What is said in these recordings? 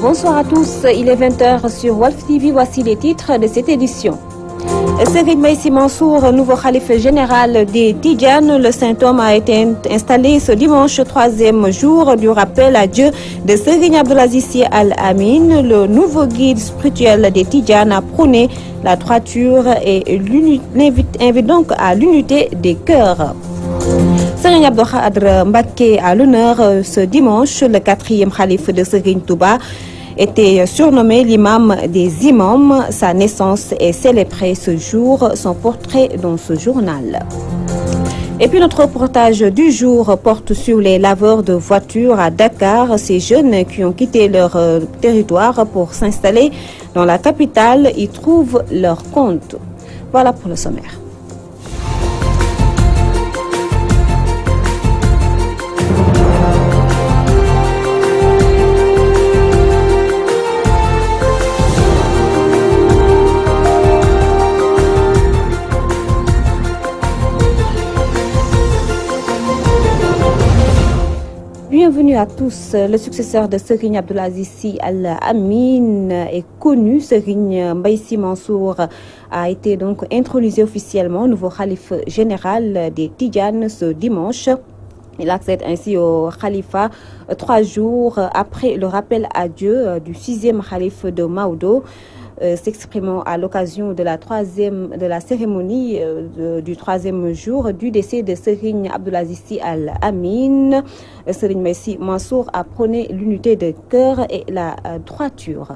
Bonsoir à tous, il est 20h sur Walf TV, voici les titres de cette édition. Serigne Mbaye Sy Mansour, nouveau khalife général des Tidjanes, le Saint-Homme a été installé ce dimanche, 3e jour du rappel à Dieu de Serigne Abdoul Aziz Sy Al Amine. Le nouveau guide spirituel des Tidjanes a prôné la droiture et invite donc à l'unité des cœurs. Serigne Abdou Khadre Mbacké à l'honneur ce dimanche, le 4e khalife de Serigne Touba était surnommé l'imam des imams. Sa naissance est célébrée ce jour, son portrait dans ce journal. Et puis notre reportage du jour porte sur les laveurs de voitures à Dakar. Ces jeunes qui ont quitté leur territoire pour s'installer dans la capitale y trouvent leur compte. Voilà pour le sommaire. Bienvenue à tous. Le successeur de Serigne Abdoul Aziz Sy Al Amine est connu. Serigne Mbaye Sy Mansour a été donc intronisé officiellement nouveau khalife général des Tidjanes ce dimanche. Il accède ainsi au khalifa 3 jours après le rappel à Dieu du 6e khalife de Maodo. S'exprimant à l'occasion de la cérémonie du 3e jour du décès de Serigne Abdoul Aziz Sy Al Amine, Serigne Mbaye Sy Mansour a prôné l'unité de cœur et la droiture.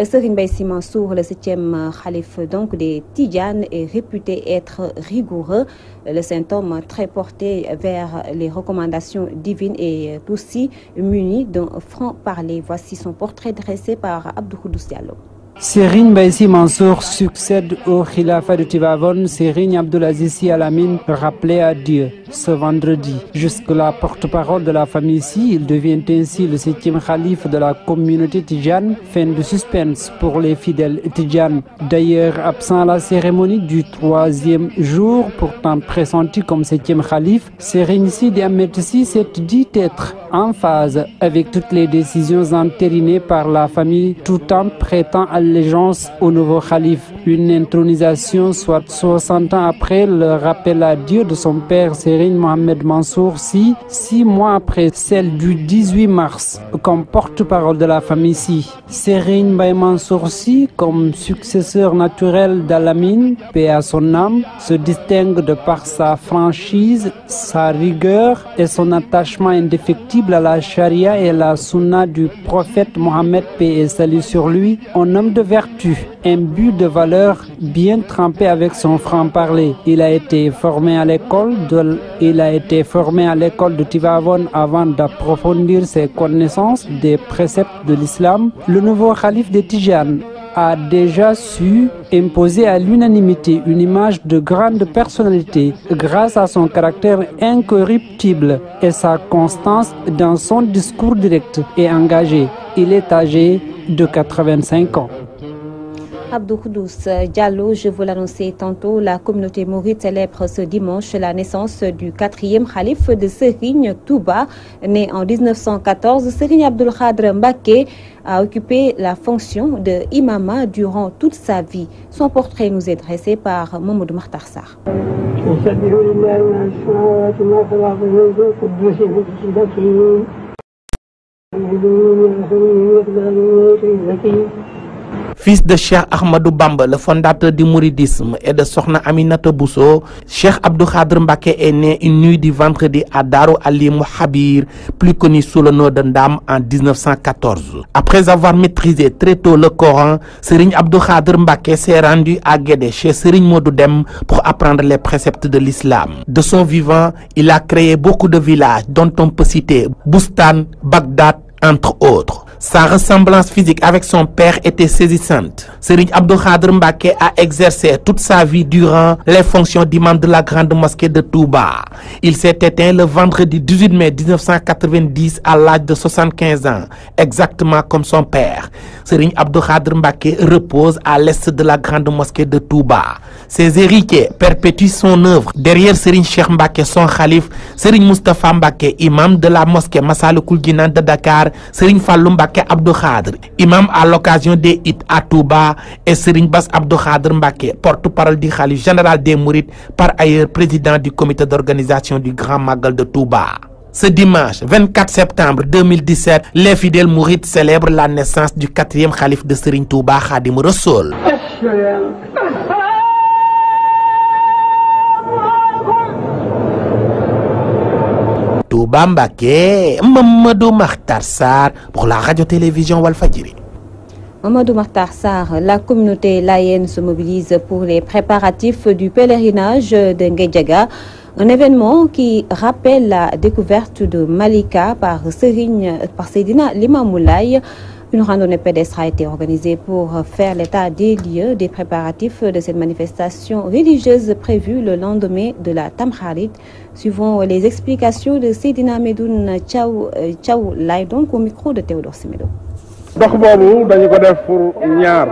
Serigne Mbaye Sy Mansour, le 7e khalife donc des Tidjanes, est réputé être rigoureux. Le Saint-Homme très porté vers les recommandations divines et aussi muni d'un franc-parler. Voici son portrait dressé par Abdou Khoudous Diallo. Serigne Mbaye Sy Mansour succède au khilafa de Tivaouane. Serigne Abdoul Aziz Sy Al Amine rappelé à Dieu ce vendredi. Jusque-là porte-parole de la famille Sy, il devient ainsi le 7e khalife de la communauté tidjane. Fin de suspense pour les fidèles tidjanes. D'ailleurs, absent à la cérémonie du 3e jour, pourtant pressenti comme 7e khalife, Serigne Sidi Ahmed Sy s'est dit être en phase avec toutes les décisions entérinées par la famille, tout en prêtant allégeance au nouveau khalife. Une intronisation soit 60 ans après le rappel à Dieu de son père Serigne Mohamed Mansour Sy, 6 mois après celle du 18 mars, comme porte-parole de la famille Sy. Serigne Mbaye Mansour Sy, comme successeur naturel d'Al Amine, paix à son âme, se distingue de par sa franchise, sa rigueur et son attachement indéfectible à la charia et la sunna du prophète Mohammed, paix et salut sur lui. Un homme de vertu, imbu de valeurs, bien trempé avec son franc-parler. Il a été formé à l'école de Tivaouane avant d'approfondir ses connaissances des préceptes de l'islam. Le nouveau khalife des Tidjanes a déjà su imposer à l'unanimité une image de grande personnalité grâce à son caractère incorruptible et sa constance dans son discours direct et engagé. Il est âgé de 85 ans. Abdou Khoudous Diallo, je vous l'annonçais tantôt, la communauté mouride célèbre ce dimanche la naissance du 4e khalife de Serigne Touba. Né en 1914, Serigne Abdou Khadre Mbacké a occupé la fonction de imama durant toute sa vie. Son portrait nous est dressé par Mamadou Makhtar Sarr. Fils de Cheikh Ahmadou Bamba, le fondateur du mouridisme, et de Sokhna Aminata Bousso, Cheikh Abdou Khadre Mbacké est né une nuit du vendredi à Darou Alimou Habir, plus connu sous le nom de Ndam, en 1914. Après avoir maîtrisé très tôt le Coran, Serigne Abdou Khadre Mbacké s'est rendu à Guédé chez Serigne Modou Dem pour apprendre les préceptes de l'islam. De son vivant, il a créé beaucoup de villages dont on peut citer Boustan, Bagdad, entre autres. Sa ressemblance physique avec son père était saisissante. Serigne Abdou Khadre Mbacké a exercé toute sa vie durant les fonctions d'imam de la grande mosquée de Touba. Il s'est éteint le vendredi 18 mai 1990 à l'âge de 75 ans, exactement comme son père. Serigne Abdou Khadre Mbacké repose à l'est de la grande mosquée de Touba. Ses héritiers perpétuent son œuvre. Derrière Serigne Cheikh Mbacké, son khalife, Serigne Moustapha Mbacké, imam de la mosquée Massalikul Jinan de Dakar, Serigne Fallou Mbacké Mbacké Abdou Khadre, imam à l'occasion des Idy à Touba, et Serigne Bass Abdou Khadre Mbacké, porte-parole du khalife général des Mourides, par ailleurs président du comité d'organisation du Grand Magal de Touba. Ce dimanche 24 septembre 2017, les fidèles mourides célèbrent la naissance du 4e khalife de Serigne Touba Khadim Rassoul. Touba Mbacké, Mamadou Makhtar Sarr pour la radio-télévision Walfadjri. Mamadou Makhtar Sarr, la communauté layène se mobilise pour les préparatifs du pèlerinage de Nguédiaga, un événement qui rappelle la découverte de Malika par Seydina Limamou Laye. Une randonnée pédestre a été organisée pour faire l'état des lieux des préparatifs de cette manifestation religieuse prévue le lendemain de la Tamkharit, suivant les explications de Seydina Medoune Thiaw Laye, donc au micro de Théodore Semedo. dox boobu dañu ko def pour ñaar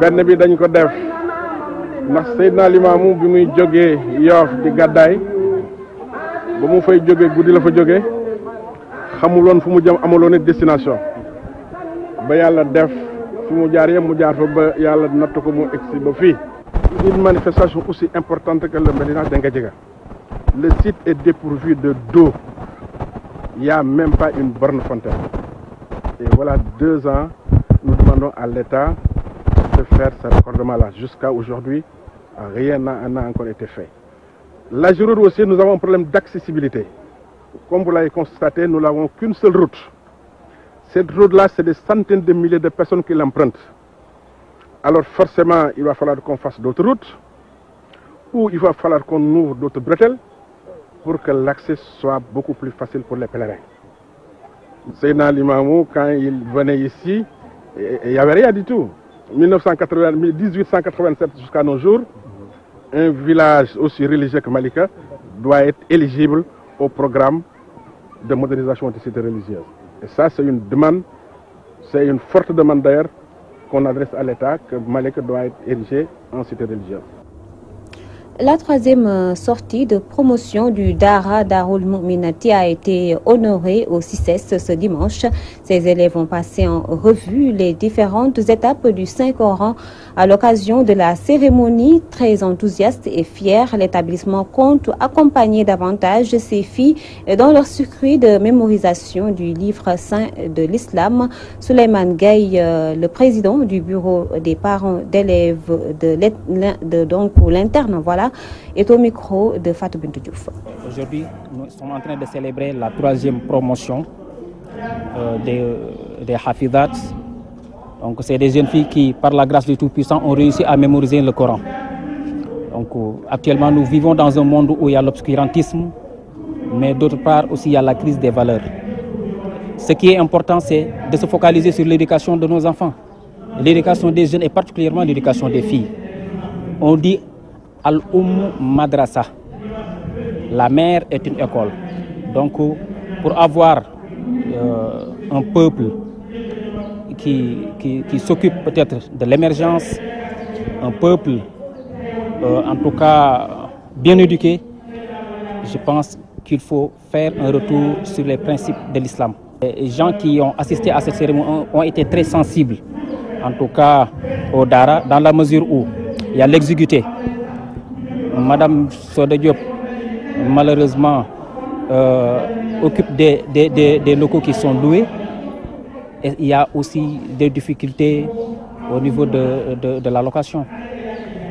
benn bi dañu ko def ndax Seydina Limamou bi muy jógee Yoff di gàddaay ba mu fay jógee guddi la fa jógee xamuloon fu mu jëm amuloon destination ba yàlla def fi mu jaar yëpp mu jaar fa ba yàlla natt ko mu egsi ba fii. Une manifestation aussi importante que le pèlerinage de Nguédiaga. Le site est dépourvu d'eau. Il n'y a même pas une borne fontaine. Et voilà 2 ans, nous demandons à l'État de faire ce raccordement-là. Jusqu'à aujourd'hui, rien n'a encore été fait. La Giroude aussi, nous avons un problème d'accessibilité. Comme vous l'avez constaté, nous n'avons qu'une seule route. Cette route-là, c'est des centaines de milliers de personnes qui l'empruntent. Alors forcément, il va falloir qu'on fasse d'autres routes, ou il va falloir qu'on ouvre d'autres bretelles pour que l'accès soit beaucoup plus facile pour les pèlerins. Seydina Limamou, quand il venait ici, il n'y avait rien du tout. 1887 jusqu'à nos jours, un village aussi religieux que Malika doit être éligible au programme de modernisation des cités religieuses. Et ça, c'est une demande, c'est une forte demande d'ailleurs qu'on adresse à l'État, que Malika doit être érigé en cité religieuse. La 3e sortie de promotion du Dara Darul Mouminati a été honorée au CICES ce dimanche. Ces élèves ont passé en revue les différentes étapes du Saint-Coran à l'occasion de la cérémonie. Très enthousiaste et fier, l'établissement compte accompagner davantage ses filles dans leur circuit de mémorisation du livre saint de l'islam. Souleymane Gaye, le président du bureau des parents d'élèves de l'interne, voilà, est au micro de Fatou Bintou Diouf. Aujourd'hui, nous sommes en train de célébrer la 3e promotion des Hafidats. Donc, c'est des jeunes filles qui, par la grâce du Tout-Puissant, ont réussi à mémoriser le Coran. Donc, actuellement, nous vivons dans un monde où il y a l'obscurantisme, mais d'autre part aussi il y a la crise des valeurs. Ce qui est important, c'est de se focaliser sur l'éducation de nos enfants, l'éducation des jeunes et particulièrement l'éducation des filles. On dit Al-Umm Madrasa. La mère est une école. Donc, pour avoir un peuple qui s'occupe peut-être de l'émergence, un peuple, en tout cas, bien éduqué, je pense qu'il faut faire un retour sur les principes de l'islam. Les gens qui ont assisté à cette cérémonie ont été très sensibles, en tout cas au Dara, dans la mesure où il y a l'exiguïté. Madame Soda Diop, malheureusement, occupe des locaux qui sont loués. Et il y a aussi des difficultés au niveau de la location.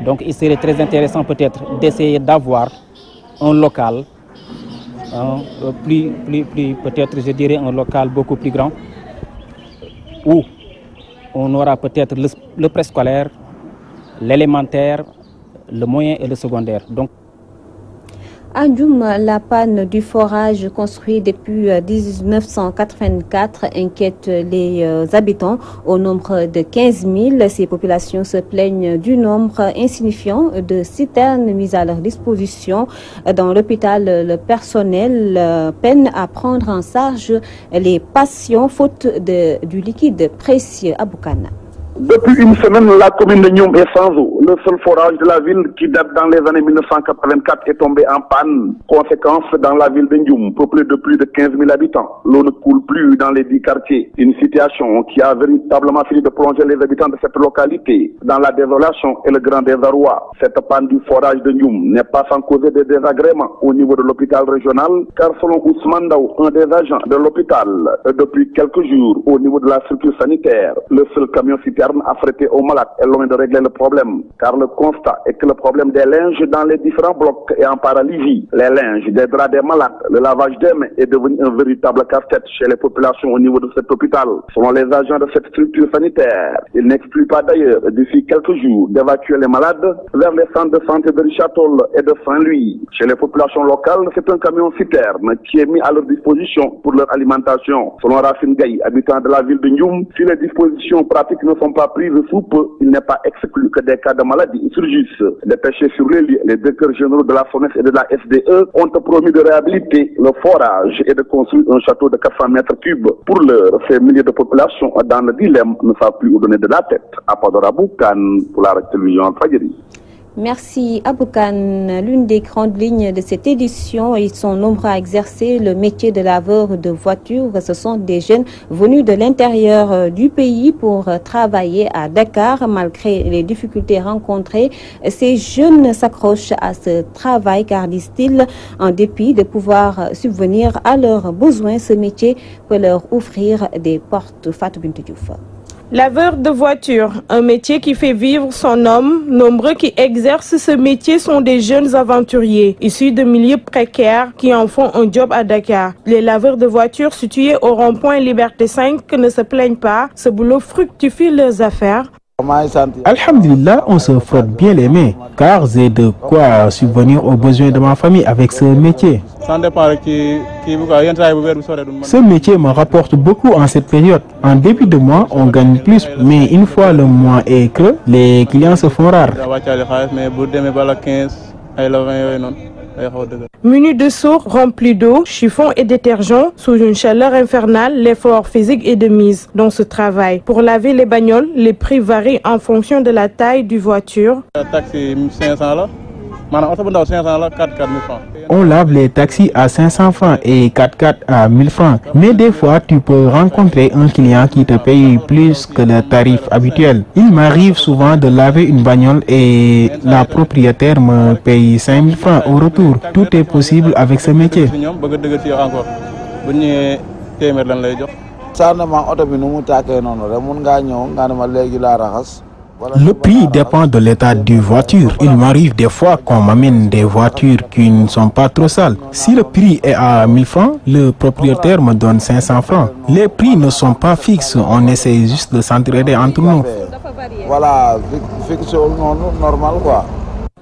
Donc il serait très intéressant peut-être d'essayer d'avoir un local, peut-être je dirais un local beaucoup plus grand, où on aura peut-être le préscolaire, l'élémentaire, le moyen et le secondaire. Donc, à Ndioum, la panne du forage construit depuis 1984 inquiète les habitants au nombre de 15 000. Ces populations se plaignent du nombre insignifiant de citernes mises à leur disposition. Dans l'hôpital, le personnel peine à prendre en charge les patients faute du liquide précieux à Boukana. Depuis une semaine, la commune de Ndioum est sans eau. Le seul forage de la ville qui date dans les années 1984 est tombé en panne. Conséquence, dans la ville de Ndioum, peuplée de plus de 15 000 habitants, l'eau ne coule plus dans les 10 quartiers. Une situation qui a véritablement fini de plonger les habitants de cette localité dans la désolation et le grand désarroi. Cette panne du forage de Ndioum n'est pas sans causer des désagréments au niveau de l'hôpital régional, car selon Ousmane Daou, un des agents de l'hôpital, depuis quelques jours, au niveau de la structure sanitaire, le seul camion citerne affrété aux malades est loin de régler le problème, car le constat est que le problème des linges dans les différents blocs est en paralysie. Les linges, des draps des malades, le lavage des mains est devenu un véritable casse-tête chez les populations au niveau de cet hôpital. Selon les agents de cette structure sanitaire, ils n'excluent pas d'ailleurs, d'ici quelques jours, d'évacuer les malades vers les centres de santé de Richard-Toll et de Saint-Louis. Chez les populations locales, c'est un camion citerne qui est mis à leur disposition pour leur alimentation. Selon Racine Gaye, habitant de la ville de Ndioum, si les dispositions pratiques ne sont pas prises sous peu, il n'est pas exclu que des cas de maladie surgissent. Dépêchés sur les lieux, les directeurs généraux de la FONES et de la SDE ont promis de réhabiliter le forage et de construire un château de 400 mètres cubes. Pour l'heure, ces milliers de populations dans le dilemme ne savent plus où donner de la tête. Apadora Boukan pour la télévision Fadjri. Merci Aboukan. L'une des grandes lignes de cette édition, ils sont nombreux à exercer le métier de laveur de voitures. Ce sont des jeunes venus de l'intérieur du pays pour travailler à Dakar. Malgré les difficultés rencontrées, ces jeunes s'accrochent à ce travail car, disent-ils, en dépit de pouvoir subvenir à leurs besoins, ce métier peut leur ouvrir des portes. Fatou Bintou Diouf. Laveur de voiture, un métier qui fait vivre son homme. Nombreux qui exercent ce métier sont des jeunes aventuriers, issus de milieux précaires qui en font un job à Dakar. Les laveurs de voitures situés au rond-point Liberté 5 ne se plaignent pas. Ce boulot fructifie leurs affaires. Alhamdulillah, on se frotte bien les mains, car j'ai de quoi subvenir aux besoins de ma famille avec ce métier. Ce métier me rapporte beaucoup en cette période. En début de mois, on gagne plus, mais une fois le mois est creux, les clients se font rares. Munis de seaux remplis d'eau, chiffons et détergents, sous une chaleur infernale, l'effort physique est de mise dans ce travail. Pour laver les bagnoles, les prix varient en fonction de la taille du voiture. On lave les taxis à 500 francs et 4x4 à 1000 francs. Mais des fois, tu peux rencontrer un client qui te paye plus que le tarif habituel. Il m'arrive souvent de laver une bagnole et la propriétaire me paye 5000 francs au retour. Tout est possible avec ce métier. Le prix dépend de l'état du voiture. Il m'arrive des fois qu'on m'amène des voitures qui ne sont pas trop sales. Si le prix est à 1000 francs, le propriétaire me donne 500 francs. Les prix ne sont pas fixes, on essaie juste de s'entraider entre nous. Voilà, fixe normal quoi.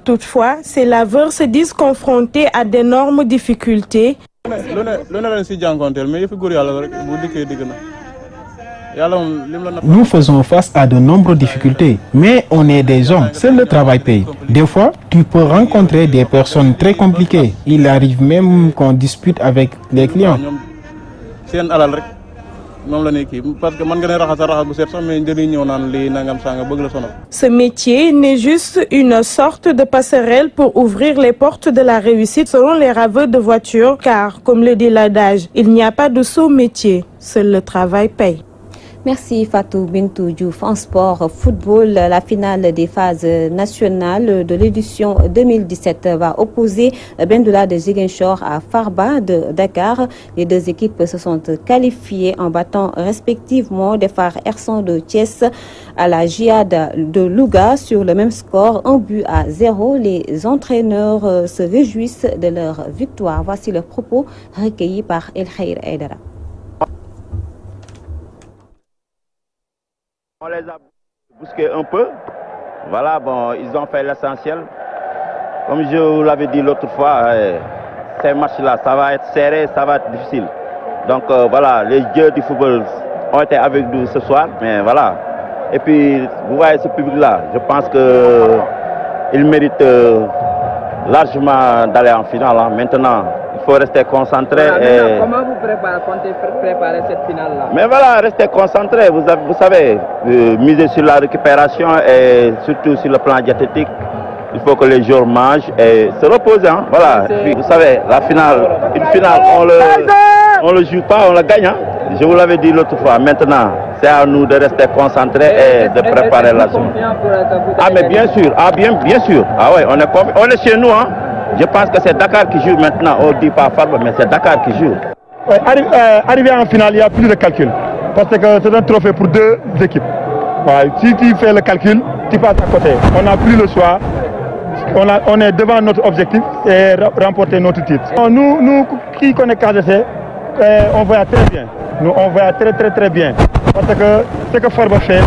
Toutefois, ces laveurs se disent confrontés à d'énormes difficultés. Nous faisons face à de nombreuses difficultés, mais on est des hommes, seul le travail paye. Des fois, tu peux rencontrer des personnes très compliquées. Il arrive même qu'on dispute avec les clients. Ce métier n'est juste une sorte de passerelle pour ouvrir les portes de la réussite selon les raveurs de voitures, car, comme le dit l'adage, il n'y a pas de sot métier, seul le travail paye. Merci Fatou Bintou Diouf. En sport, football, la finale des phases nationales de l'édition 2017 va opposer Bendoula de Ziguinchor à Farba de Dakar. Les deux équipes se sont qualifiées en battant respectivement des phares Ersan de Thiès à la Jihad de Louga sur le même score, 1-0. Les entraîneurs se réjouissent de leur victoire. Voici leurs propos recueillis par El Khair Aydara. On les a bousqués un peu. Voilà, bon, ils ont fait l'essentiel. Comme je vous l'avais dit l'autre fois, ces matchs-là, ça va être serré, ça va être difficile. Donc voilà, les dieux du football ont été avec nous ce soir. Mais voilà. Et puis, vous voyez ce public-là, je pense qu'il mérite largement d'aller en finale. Hein. Maintenant, il faut rester concentré. Voilà, comment vous comptez préparer cette finale-là? Mais voilà, rester concentré. Vous savez, miser sur la récupération et surtout sur le plan diététique. Il faut que les joueurs mangent et se reposent. Hein. Voilà. Puis, vous savez, la finale, une finale, on le joue pas, on la gagne. Hein. Je vous l'avais dit l'autre fois. Maintenant, c'est à nous de rester concentrés et de préparer la suite. Ah, mais bien sûr. Ah, bien sûr. Ah ouais, on est chez nous. Hein. Je pense que c'est Dakar qui joue maintenant. On ne dit pas Farba, mais c'est Dakar qui joue. Ouais, arrivé en finale, il n'y a plus de calcul. Parce que c'est un trophée pour deux équipes. Ouais, si tu fais le calcul, tu passes à côté. On n'a plus le choix. On est devant notre objectif et remporter notre titre. Nous qui connaissons KGC, on voit très bien. Nous, on voit très bien. Parce que ce que Farba fait,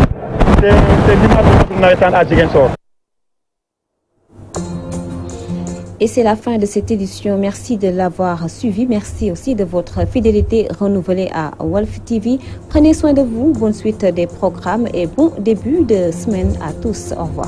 c'est l'image de notre navétane à Ziguinchor. Et c'est la fin de cette édition. Merci de l'avoir suivi. Merci aussi de votre fidélité renouvelée à Walf TV. Prenez soin de vous. Bonne suite des programmes et bon début de semaine à tous. Au revoir.